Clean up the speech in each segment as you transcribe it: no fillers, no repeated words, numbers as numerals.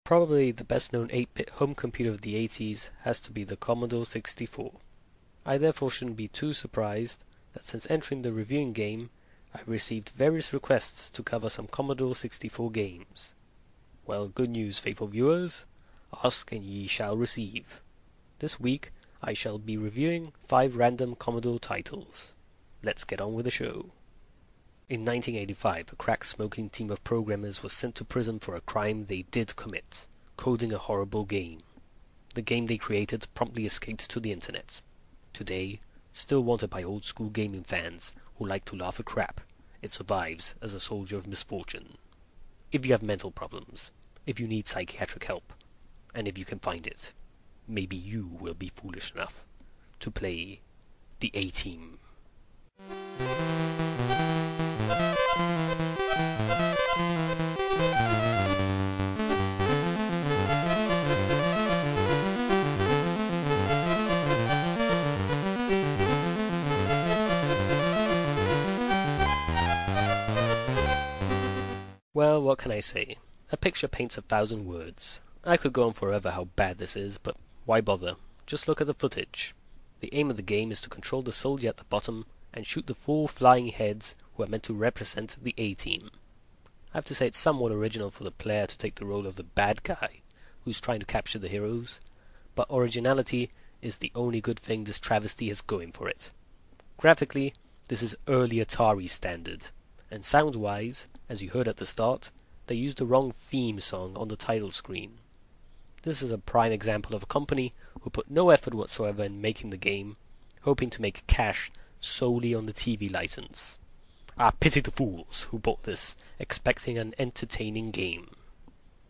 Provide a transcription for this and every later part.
Probably the best known 8-bit home computer of the 80s has to be the Commodore 64. I therefore shouldn't be too surprised that since entering the reviewing game, I've received various requests to cover some Commodore 64 games. Well, good news, faithful viewers. Ask and ye shall receive. This week, I shall be reviewing 5 random Commodore titles. Let's get on with the show. In 1985, a crack-smoking team of programmers was sent to prison for a crime they did commit, coding a horrible game. The game they created promptly escaped to the internet. Today, still wanted by old-school gaming fans who like to laugh at crap, it survives as a soldier of misfortune. If you have mental problems, if you need psychiatric help, and if you can find it, maybe you will be foolish enough to play the A-Team. Well, what can I say? A picture paints 1,000 words. I could go on forever how bad this is, but why bother? Just look at the footage. The aim of the game is to control the soldier at the bottom and shoot the 4 flying heads who are meant to represent the A-Team. I have to say it's somewhat original for the player to take the role of the bad guy who's trying to capture the heroes, but originality is the only good thing this travesty has going for it. Graphically, this is early Atari standard, and sound-wise, as you heard at the start, they used the wrong theme song on the title screen. This is a prime example of a company who put no effort whatsoever in making the game, hoping to make cash solely on the TV license. Ah, pity the fools who bought this, expecting an entertaining game.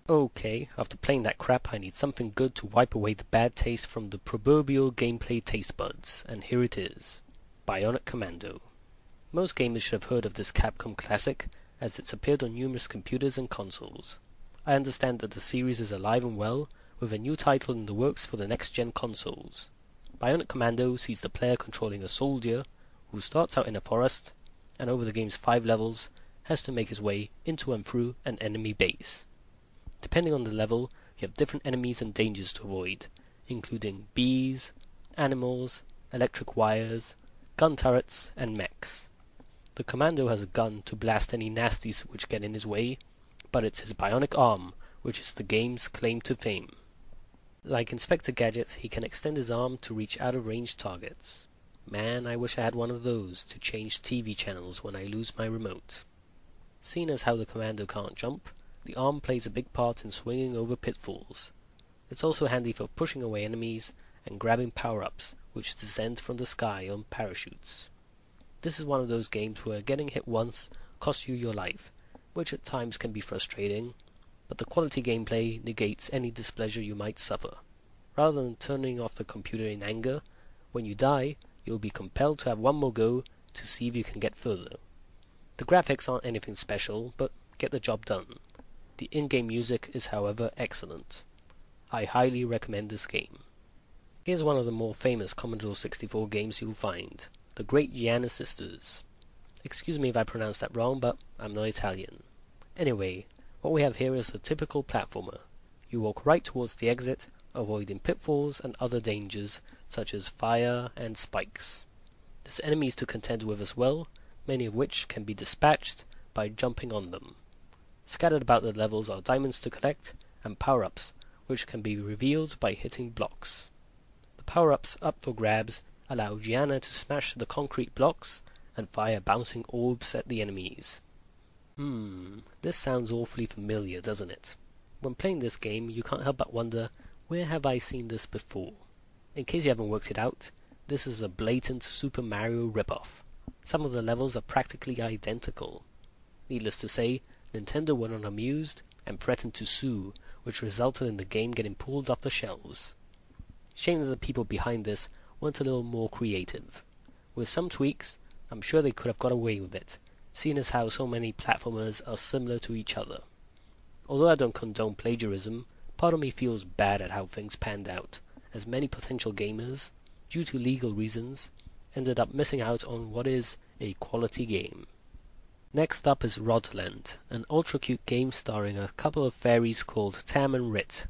Okay, after playing that crap I need something good to wipe away the bad taste from the proverbial gameplay taste buds, and here it is. Bionic Commando. Most gamers should have heard of this Capcom classic, as it's appeared on numerous computers and consoles. I understand that the series is alive and well, with a new title in the works for the next-gen consoles. Bionic Commando sees the player controlling a soldier who starts out in a forest, and over the game's 5 levels, has to make his way into and through an enemy base. Depending on the level, you have different enemies and dangers to avoid, including bees, animals, electric wires, gun turrets, and mechs. The Commando has a gun to blast any nasties which get in his way, but it's his bionic arm which is the game's claim to fame. Like Inspector Gadget, he can extend his arm to reach out-of-range targets. Man, I wish I had one of those to change TV channels when I lose my remote. Seeing as how the Commando can't jump, the arm plays a big part in swinging over pitfalls. It's also handy for pushing away enemies and grabbing power-ups which descend from the sky on parachutes. This is one of those games where getting hit once costs you your life, which at times can be frustrating, but the quality gameplay negates any displeasure you might suffer. Rather than turning off the computer in anger, when you die, you'll be compelled to have one more go to see if you can get further. The graphics aren't anything special, but get the job done. The in-game music is, however, excellent. I highly recommend this game. Here's one of the more famous Commodore 64 games you'll find. The Great Gianna Sisters. Excuse me if I pronounced that wrong, but I'm not Italian. Anyway, what we have here is a typical platformer. You walk right towards the exit, avoiding pitfalls and other dangers such as fire and spikes. There's enemies to contend with as well, many of which can be dispatched by jumping on them. Scattered about the levels are diamonds to collect and power-ups, which can be revealed by hitting blocks. The power-ups up for grabs allow Gianna to smash the concrete blocks and fire bouncing orbs at the enemies. This sounds awfully familiar, doesn't it? When playing this game, you can't help but wonder, where have I seen this before? In case you haven't worked it out, this is a blatant Super Mario ripoff. Some of the levels are practically identical. Needless to say, Nintendo were not amused and threatened to sue, which resulted in the game getting pulled off the shelves. Shame that the people behind this weren't a little more creative. With some tweaks, I'm sure they could have got away with it, seeing as how so many platformers are similar to each other. Although I don't condone plagiarism, part of me feels bad at how things panned out, as many potential gamers, due to legal reasons, ended up missing out on what is a quality game. Next up is Rodland, an ultra-cute game starring a couple of fairies called Tam and Rit.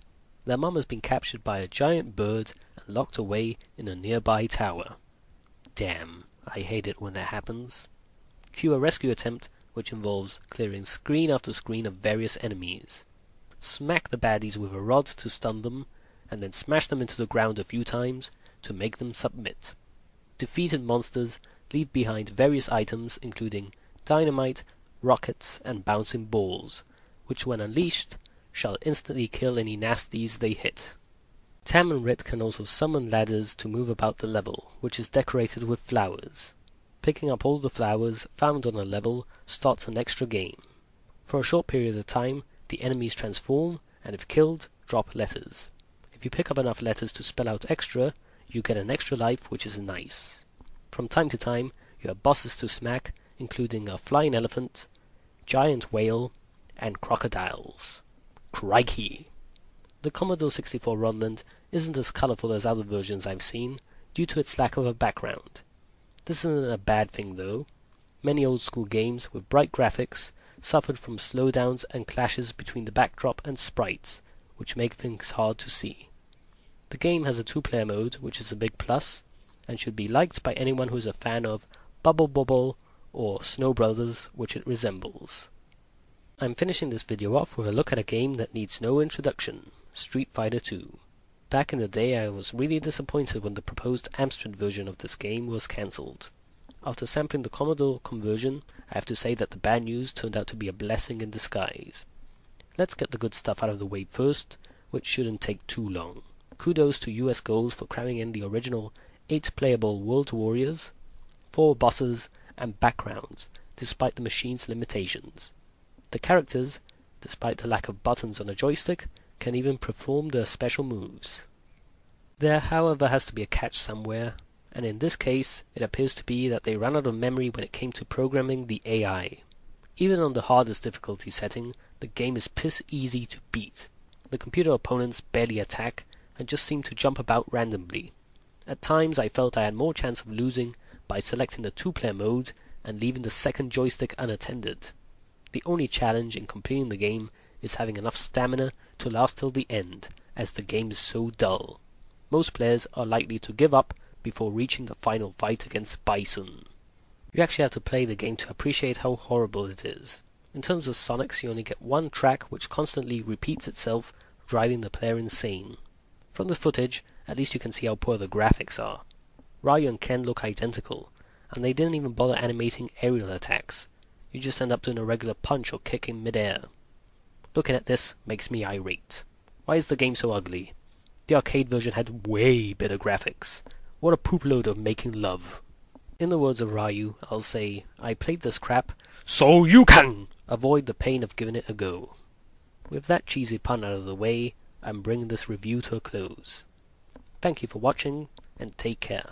Their mum has been captured by a giant bird and locked away in a nearby tower. Damn, I hate it when that happens. Cue a rescue attempt which involves clearing screen after screen of various enemies. Smack the baddies with a rod to stun them, and then smash them into the ground a few times to make them submit. Defeated monsters leave behind various items including dynamite, rockets, and bouncing balls, which when unleashed shall instantly kill any nasties they hit. Tam and Rit can also summon ladders to move about the level, which is decorated with flowers. Picking up all the flowers found on a level starts an extra game. For a short period of time, the enemies transform, and if killed, drop letters. If you pick up enough letters to spell out extra, you get an extra life, which is nice. From time to time, you have bosses to smack, including a flying elephant, giant whale, and crocodiles. Crikey! The Commodore 64 Rodland isn't as colourful as other versions I've seen, due to its lack of a background. This isn't a bad thing though. Many old school games with bright graphics suffered from slowdowns and clashes between the backdrop and sprites, which make things hard to see. The game has a 2-player mode, which is a big plus, and should be liked by anyone who is a fan of Bubble Bobble or Snow Brothers, which it resembles. I'm finishing this video off with a look at a game that needs no introduction, Street Fighter 2. Back in the day I was really disappointed when the proposed Amstrad version of this game was cancelled. After sampling the Commodore conversion, I have to say that the bad news turned out to be a blessing in disguise. Let's get the good stuff out of the way first, which shouldn't take too long. Kudos to US Goals for cramming in the original 8 playable World Warriors, 4 bosses, and backgrounds, despite the machine's limitations. The characters, despite the lack of buttons on a joystick, can even perform their special moves. There, however, has to be a catch somewhere, and in this case, it appears to be that they ran out of memory when it came to programming the AI. Even on the hardest difficulty setting, the game is piss easy to beat. The computer opponents barely attack, and just seem to jump about randomly. At times I felt I had more chance of losing by selecting the 2-player mode and leaving the second joystick unattended. The only challenge in completing the game is having enough stamina to last till the end, as the game is so dull. Most players are likely to give up before reaching the final fight against Bison. You actually have to play the game to appreciate how horrible it is. In terms of Sonics, you only get one track which constantly repeats itself, driving the player insane. From the footage, at least you can see how poor the graphics are. Ryu and Ken look identical, and they didn't even bother animating aerial attacks. You just end up doing a regular punch or kick in mid-air. Looking at this makes me irate. Why is the game so ugly? The arcade version had way better graphics. What a poop load of making love. In the words of Ryu, I'll say, I played this crap so you can avoid the pain of giving it a go. With that cheesy pun out of the way, I'm bringing this review to a close. Thank you for watching, and take care.